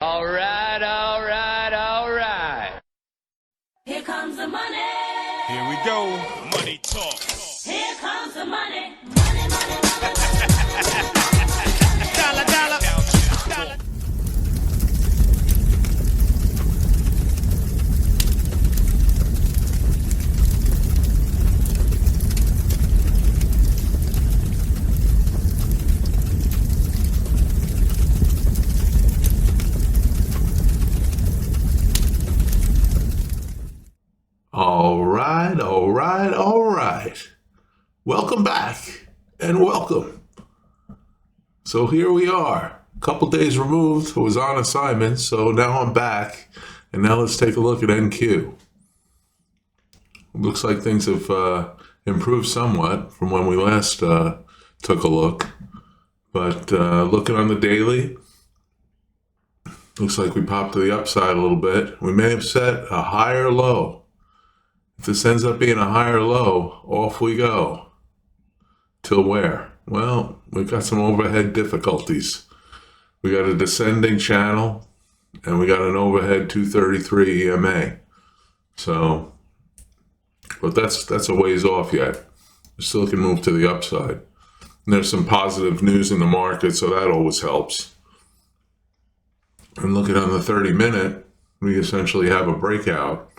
All right, all right, all right. Here comes the money. Here we go. Money talk. Here comes the money. Money, money, money, money. Dollar, dollar. Dollar. All right, all right, all right. Welcome back and welcome. So here we are, a couple days removed. I was on assignment, so now I'm back. And now let's take a look at NQ. Looks like things have improved somewhat from when we last took a look. But looking on the daily, looks like we popped to the upside a little bit. We may have set a higher low. If this ends up being a higher low, off we go. Till where? Well, we've got some overhead difficulties. We got a descending channel, and we got an overhead 233 EMA. So, but that's a ways off yet. We still can move to the upside. And there's some positive news in the market, so that always helps. And looking on the 30-minute, we essentially have a breakout.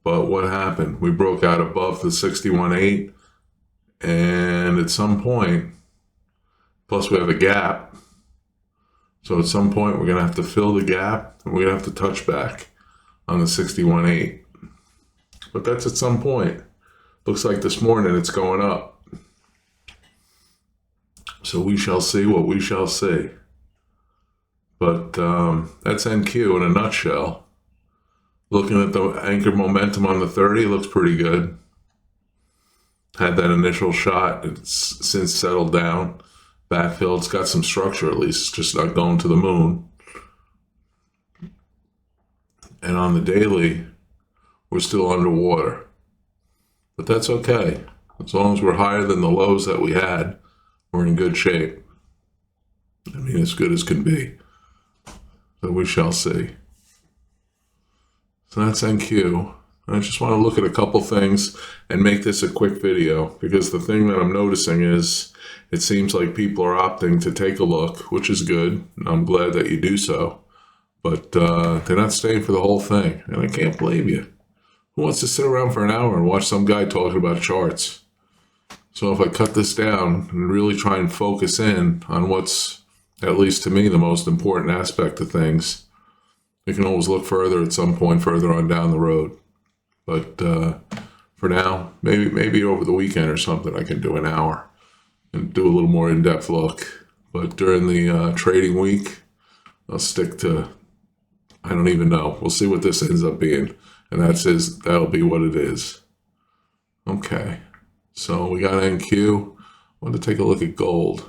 But what happened? We broke out above the 61.8, and at some point, plus we have a gap. So at some point, we're going to have to fill the gap, and we're going to have to touch back on the 61.8. But that's at some point. Looks like this morning it's going up. So we shall see what we shall see. But that's NQ in a nutshell. Looking at the anchor momentum on the 30, looks pretty good. Had that initial shot. It's since settled down. Backfill, it's got some structure at least. It's just not going to the moon. And on the daily, we're still underwater. But that's okay. As long as we're higher than the lows that we had, we're in good shape. I mean, as good as can be. So we shall see. So that's NQ. I just want to look at a couple things and make this a quick video, because the thing that I'm noticing is it seems like people are opting to take a look, which is good. I'm glad that you do so. But they're not staying for the whole thing. And I can't blame you. Who wants to sit around for an hour and watch some guy talking about charts? So if I cut this down and really try and focus in on what's, at least to me, the most important aspect of things, you can always look further at some point further on down the road. But for now, maybe over the weekend or something, I can do an hour and do a little more in-depth look. But during the trading week, I'll stick to, I don't even know. We'll see what this ends up being. And that'll be what it is. Okay, so we got NQ. I want to take a look at gold.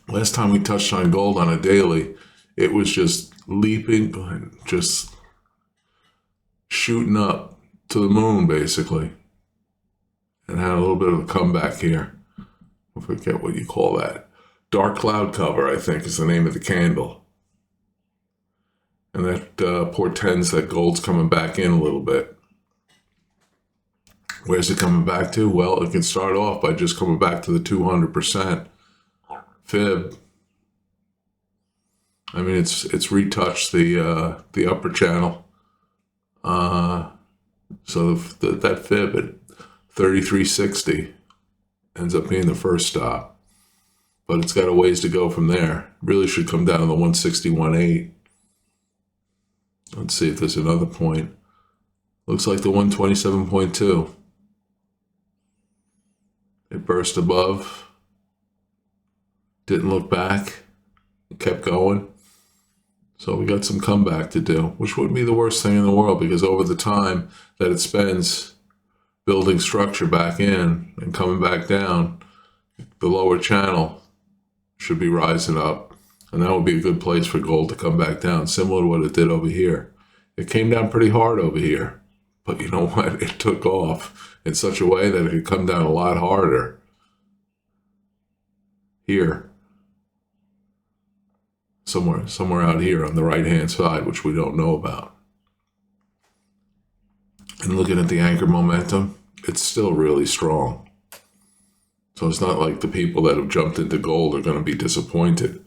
Last time we touched on gold on a daily, it was just leaping, just shooting up to the moon, basically. And had a little bit of a comeback here. I forget what you call that. Dark cloud cover, I think, is the name of the candle. And that portends that gold's coming back in a little bit. Where's it coming back to? Well, it can start off by just coming back to the 200%. Fib. I mean, it's retouched the upper channel. So that fib at 33.60 ends up being the first stop, but it's got a ways to go from there. Really should come down to the 161.8. Let's see if there's another point. Looks like the 127.2. It burst above. Didn't look back, kept going. So we got some comeback to do, which wouldn't be the worst thing in the world, because over the time that it spends building structure back in and coming back down, the lower channel should be rising up. And that would be a good place for gold to come back down, similar to what it did over here. It came down pretty hard over here, but you know what? It took off in such a way that it could come down a lot harder. here. Somewhere out here on the right-hand side, which we don't know about. And looking at the anchor momentum, it's still really strong. So it's not like the people that have jumped into gold are going to be disappointed.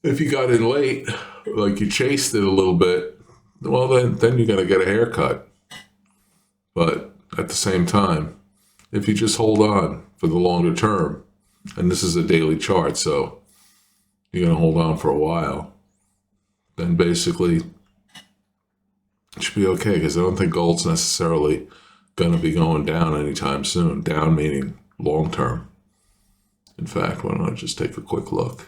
If you got in late, like you chased it a little bit, well, then you're going to get a haircut. But at the same time, if you just hold on for the longer term, and this is a daily chart, so you're going to hold on for a while, then basically it should be okay, because I don't think gold's necessarily going to be going down anytime soon. Down meaning long term. In fact, why don't I just take a quick look?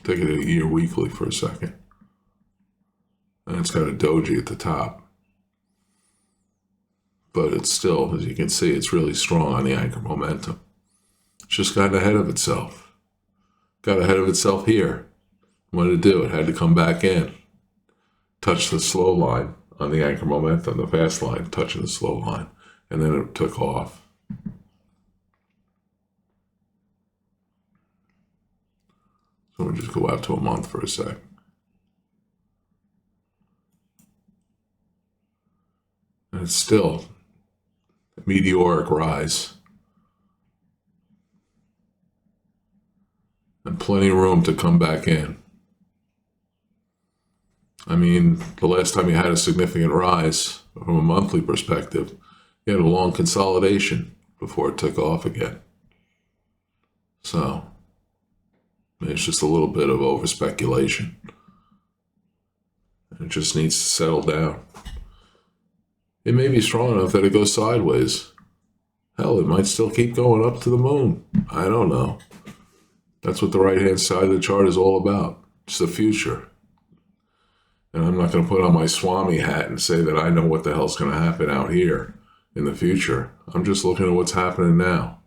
Take it a year weekly for a second. And it's got a doji at the top. But it's still, as you can see, it's really strong on the anchor momentum. It's just gotten ahead of itself. Got ahead of itself here. What did it do? It had to come back in. Touch the slow line on the anchor momentum, the fast line, touching the slow line. And then it took off. So we'll just go out to a month for a sec. And it's still a meteoric rise. And plenty of room to come back in. I mean, the last time you had a significant rise from a monthly perspective, you had a long consolidation before it took off again. So it's just a little bit of over speculation. It just needs to settle down. It may be strong enough that it goes sideways. Hell, it might still keep going up to the moon. I don't know. That's what the right-hand side of the chart is all about. It's the future. And I'm not going to put on my Swami hat and say that I know what the hell's going to happen out here in the future. I'm just looking at what's happening now.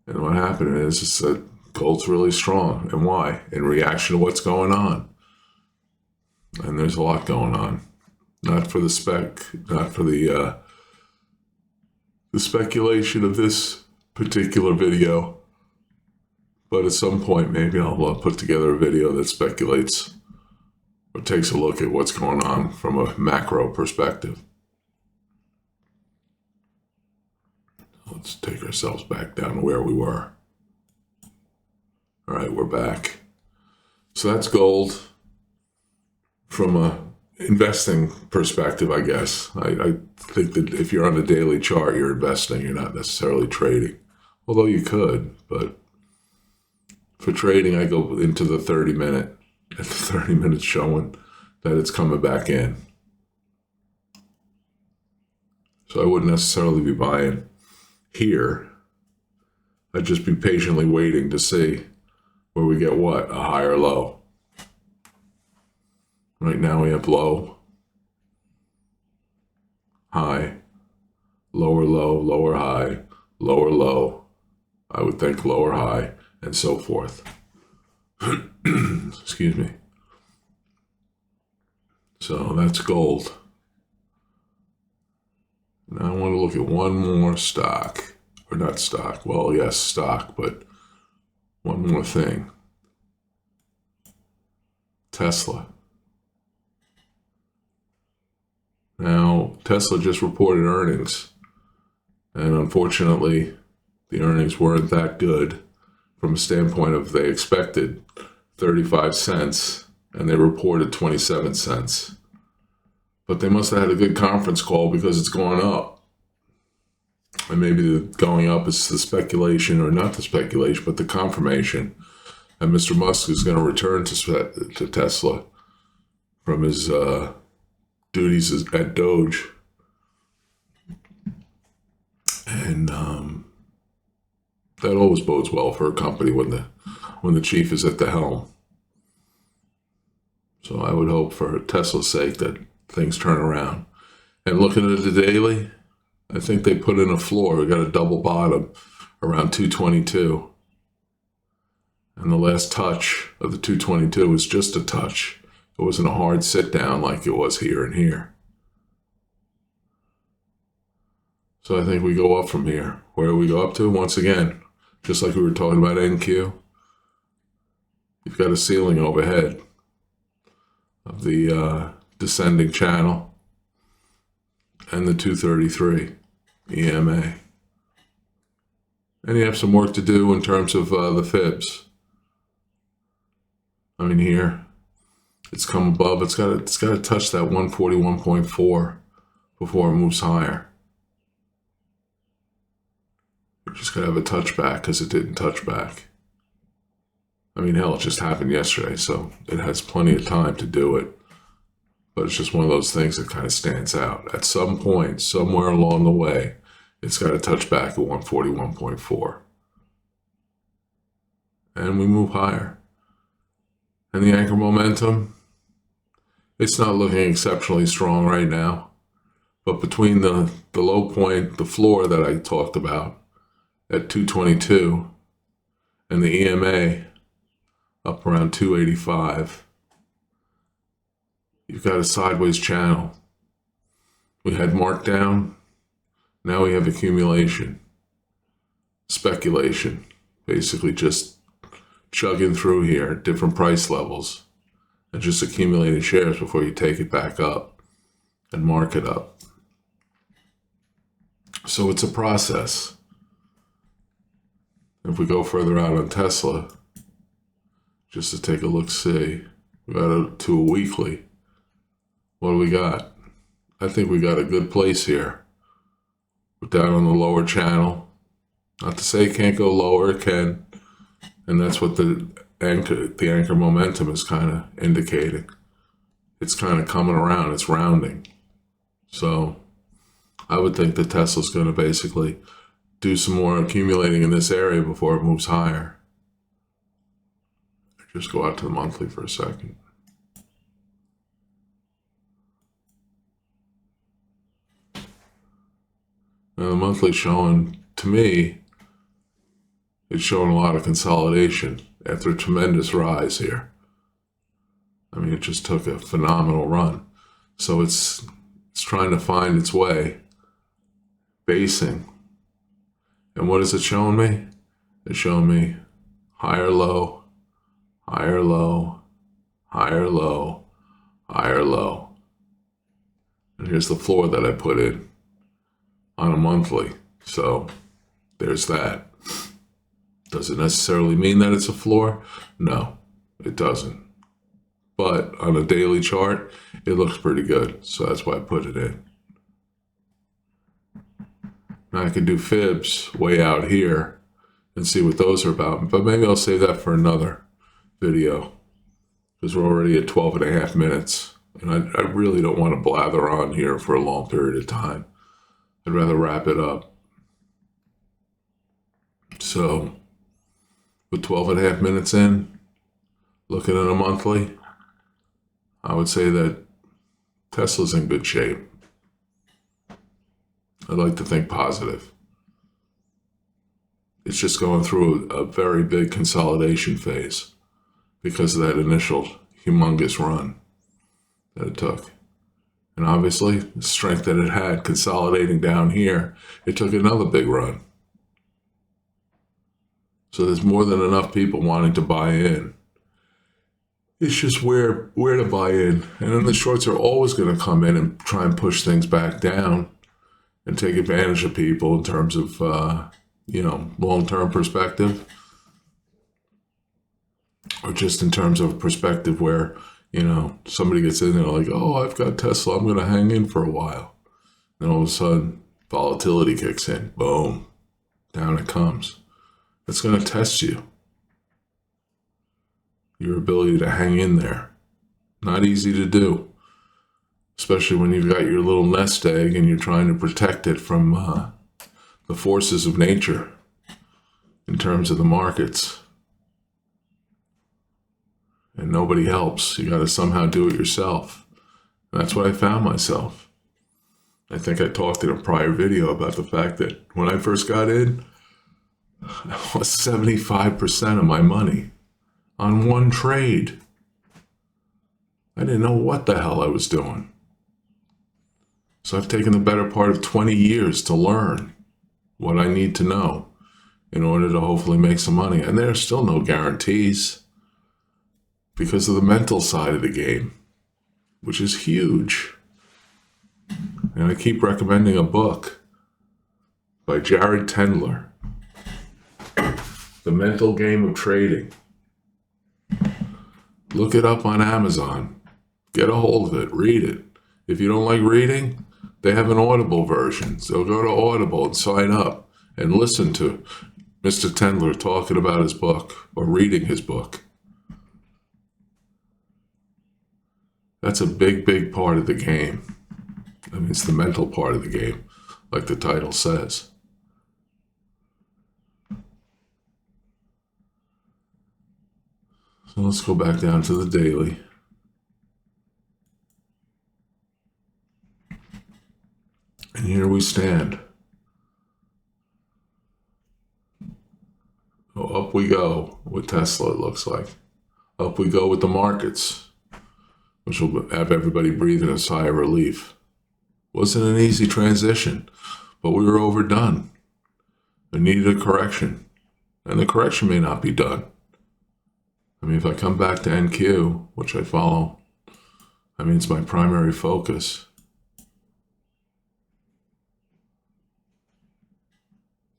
And what happened is that gold's really strong. And why? In reaction to what's going on. And there's a lot going on. Not for the speculation of this particular video. But at some point, maybe I'll put together a video that speculates or takes a look at what's going on from a macro perspective. Let's take ourselves back down to where we were. All right, we're back. So that's gold from a investing perspective, I guess. I think that if you're on a daily chart, you're investing. You're not necessarily trading. Although you could, but for trading, I go into the 30-minute. At the 30 minutes showing that it's coming back in. So I wouldn't necessarily be buying here. I'd just be patiently waiting to see where we get what? A higher low. Right now we have low, high, lower low, lower high, lower low. I would think lower high, and so forth. Excuse me. So that's gold. Now I want to look at one more stock. Or not stock. Well, yes, stock, but one more thing. Tesla. Now, Tesla just reported earnings. And unfortunately, the earnings weren't that good from a standpoint of they expected 35 cents and they reported 27 cents. But they must have had a good conference call because it's going up. And maybe the going up is the speculation, or not the speculation, but the confirmation that Mr. Musk is going to return to Tesla from his duties at Doge. And that always bodes well for a company when the chief is at the helm. So I would hope for Tesla's sake that things turn around. And looking at the daily, I think they put in a floor. We got a double bottom around 222. And the last touch of the 222 was just a touch. It wasn't a hard sit down like it was here and here. So I think we go up from here. Where do we go up to? Once again, just like we were talking about NQ, you've got a ceiling overhead of the descending channel and the 233 EMA. And you have some work to do in terms of the fibs. I mean, here it's come above. It's got to touch that 141.4 before it moves higher. We're just gonna have a touchback because it didn't touch back. I mean, hell, it just happened yesterday, so it has plenty of time to do it. But it's just one of those things that kind of stands out. At some point, somewhere along the way, it's got to touch back at 141.4. And we move higher. And the anchor momentum, it's not looking exceptionally strong right now. But between the low point, the floor that I talked about at 222, and the EMA up around 285, you've got a sideways channel. We had markdown. Now we have accumulation, speculation, basically just chugging through here at different price levels and just accumulating shares before you take it back up and mark it up. So it's a process. If we go further out on Tesla, just to take a look, see, we got to a weekly. What do we got? I think we got a good place here. We're down on the lower channel. Not to say it can't go lower, it can. And that's what the anchor momentum is kind of indicating. It's kind of coming around, it's rounding. So I would think that Tesla's going to basically do some more accumulating in this area before it moves higher. Just go out to the monthly for a second. Now the monthly showing, to me, it's showing a lot of consolidation after a tremendous rise here. I mean, it just took a phenomenal run. So it's trying to find its way, basing. And what is it showing me? It's showing me higher low, higher low, higher low, higher low. And here's the floor that I put in on a monthly. So there's that. Does it necessarily mean that it's a floor? No, it doesn't. But on a daily chart, it looks pretty good. So that's why I put it in. Now I could do fibs way out here and see what those are about. But maybe I'll save that for another video because we're already at 12 and a half minutes. And I really don't want to blather on here for a long period of time. I'd rather wrap it up. So with 12 and a half minutes in, looking at a monthly, I would say that Tesla's in good shape. I'd like to think positive. It's just going through a very big consolidation phase because of that initial humongous run that it took. And obviously, the strength that it had consolidating down here, it took another big run. So there's more than enough people wanting to buy in. It's just where to buy in. And then the shorts are always going to come in and try and push things back down and take advantage of people in terms of, long-term perspective. Or just in terms of perspective where, somebody gets in there like, oh, I've got Tesla, I'm going to hang in for a while. Then all of a sudden, volatility kicks in. Boom. Down it comes. It's going to test you. Your ability to hang in there. Not easy to do. Especially when you've got your little nest egg and you're trying to protect it from the forces of nature in terms of the markets. And nobody helps. You got to somehow do it yourself. And that's what I found myself. I think I talked in a prior video about the fact that when I first got in, I lost 75% of my money on one trade. I didn't know what the hell I was doing. So I've taken the better part of 20 years to learn what I need to know in order to hopefully make some money. And there are still no guarantees because of the mental side of the game, which is huge. And I keep recommending a book by Jared Tendler, The Mental Game of Trading. Look it up on Amazon. Get a hold of it. Read it. If you don't like reading, they have an Audible version. So go to Audible and sign up and listen to Mr. Tendler talking about his book or reading his book. That's a big, big part of the game. I mean, it's the mental part of the game, like the title says. So let's go back down to the daily. And here we stand. Oh, up we go with Tesla, it looks like. Up we go with the markets, which will have everybody breathing a sigh of relief. Wasn't an easy transition, but we were overdone. It needed a correction, and the correction may not be done. I mean, if I come back to NQ, which I follow, I mean, it's my primary focus.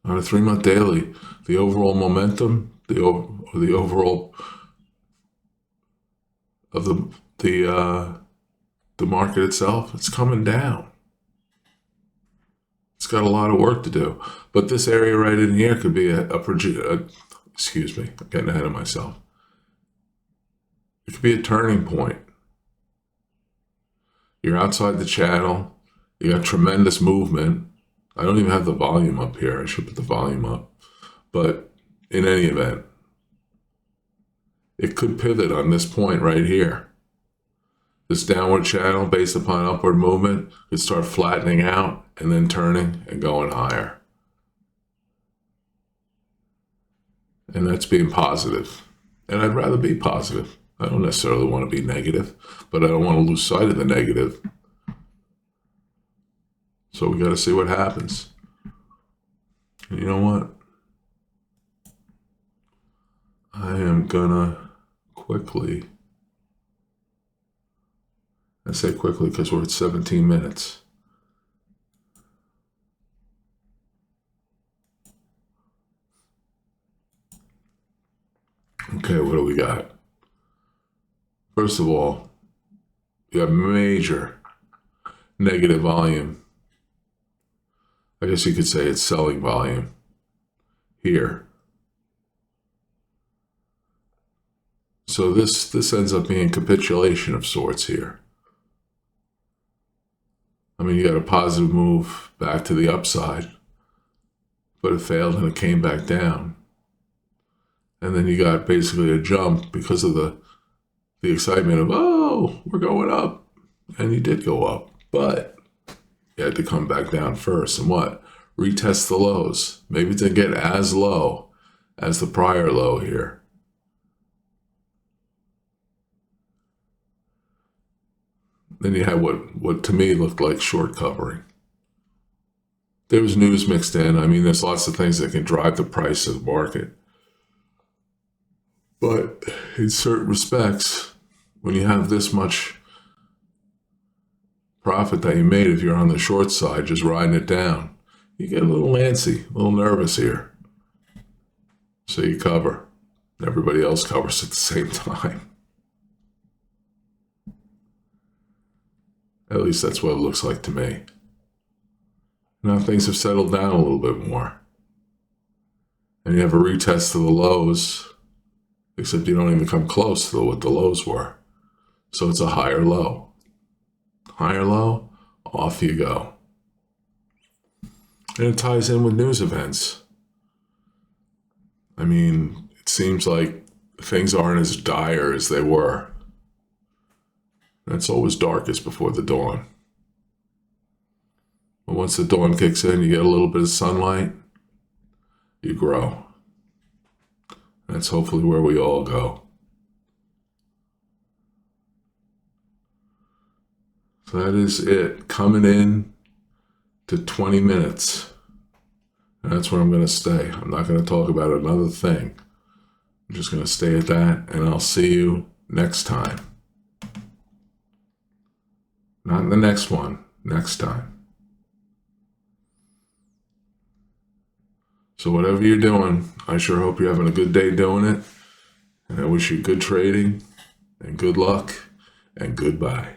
On a 3-month daily, the overall momentum, the overall of the market itself, it's coming down. It's got a lot of work to do, but this area right in here could be excuse me, I'm getting ahead of myself. It could be a turning point. You're outside the channel. You got tremendous movement. I don't even have the volume up here. I should put the volume up. But in any event, it could pivot on this point right here. This downward channel based upon upward movement could start flattening out and then turning and going higher. And that's being positive. And I'd rather be positive. I don't necessarily want to be negative, but I don't want to lose sight of the negative. So we got to see what happens. And you know what? I am gonna quickly, I say quickly because we're at 17 minutes. Okay, what do we got? First of all, you have major negative volume. I guess you could say it's selling volume here. So this ends up being capitulation of sorts here. I mean, you got a positive move back to the upside, but it failed and it came back down. And then you got basically a jump because of the excitement of, oh, we're going up. And you did go up, but you had to come back down first and what? Retest the lows. Maybe to get as low as the prior low here. Then you had what to me looked like short covering. There was news mixed in. I mean, there's lots of things that can drive the price of the market. But in certain respects, when you have this much profit that you made, if you're on the short side, just riding it down, you get a little antsy, a little nervous here. So you cover. Everybody else covers at the same time. At least that's what it looks like to me. Now things have settled down a little bit more. And you have a retest of the lows, except you don't even come close to what the lows were. So it's a higher low. Higher low, off you go. And it ties in with news events. I mean, it seems like things aren't as dire as they were. And it's always darkest before the dawn. But once the dawn kicks in, you get a little bit of sunlight, you grow. That's hopefully where we all go. So that is it. Coming in to 20 minutes. And that's where I'm going to stay. I'm not going to talk about another thing. I'm just going to stay at that, and I'll see you next time. Not in the next one, next time. So whatever you're doing, I sure hope you're having a good day doing it. And I wish you good trading and good luck and goodbye.